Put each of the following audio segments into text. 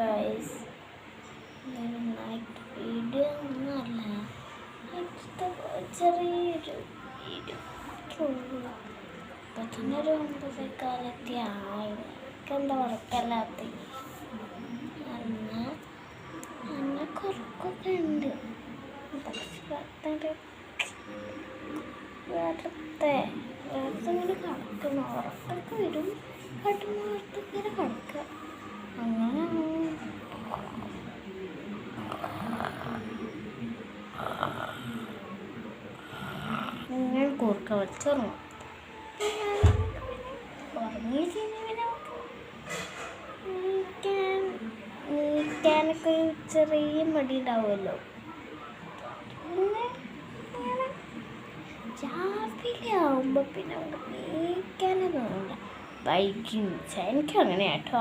Guys, night video ഒന്നുമല്ല, ചെറിയൊരു video ഉള്ളൂ. ഇപ്പം തന്നെ ഒരു 9:15 ആയി. എനിക്കെന്താ ഉറക്കല്ലാത്ത എന്നെ കുറക്കൊക്കെ ഉണ്ട്. വെറുതെ ഇങ്ങനെ കിടക്കണം. ഉറക്കൊക്കെ വരും, കട്ടുന്ന ഇങ്ങനെ കിടക്കുക. അങ്ങനെ ഇങ്ങനെ കൂർക്ക വലിച്ചുറങ്ങും. നീക്കാനൊക്കെ ഒരു ചെറിയ മടി ഉണ്ടാവുമല്ലോ. പിന്നെ രാവിലെ ആവുമ്പോൾ പിന്നെ അവിടെ നീക്കാനേ തോന്നില്ല. ബൈക്കിങ് എനിക്ക് അങ്ങനെ കേട്ടോ.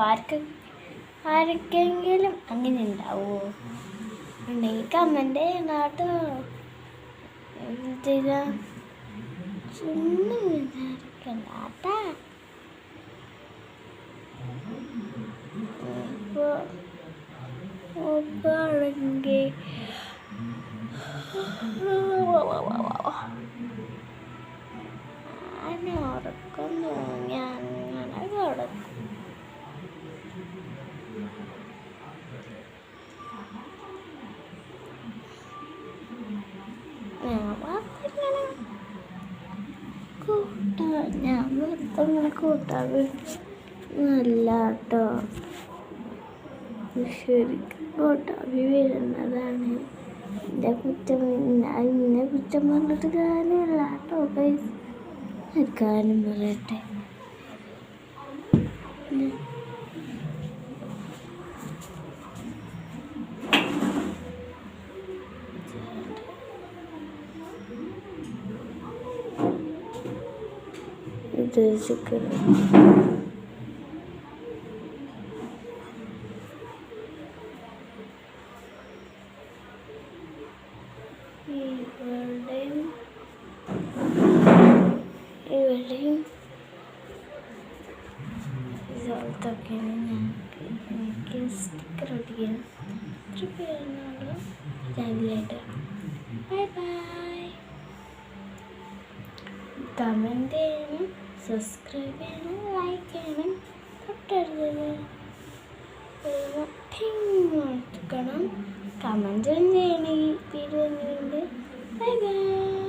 ആർക്കെങ്കിലും അങ്ങനെ ഉണ്ടാവുമോ? ഉണ്ടെങ്കിൽ കമൻ്റ് ചെയ്യണട്ടോ. ചുമ്മാ വിചാരിക്കണ്ടാട്ടാ. ആണെങ്കിൽ ഉറക്കം തോന്നി അങ്ങനെ കിടക്കും. ഞാൻ വെറുതെ ഇങ്ങനെ കൂട്ടാറ് നല്ല കേട്ടോ. ശരിക്കും കൂട്ടാവി വരുന്നതാണ്. എന്നെ കുറ്റം പറഞ്ഞിട്ട് കാര്യമില്ല കേട്ടോ. കാര്യം പറയട്ടെ. ഉദ്ദേശിക്കുന്നത് ഇവിടെയും റിസൾട്ടൊക്കെയാണ്. എനിക്ക് സ്റ്റിക്കർ ഒട്ടിക്കണം. ഇത്ര പേരുന്നുള്ളൂ. രാവിലെയായിട്ട് ബൈ ബൈ. കമൻറ്റ് ചെയ്യണം, സബ്സ്ക്രൈബ് ചെയ്യണം, ലൈക്ക് ചെയ്യണം. തൊട്ടടുത്തത് നോക്കണം. കമൻറ്റും ചെയ്യണം. ഈ വീഡിയോ ബൈ ബൈ.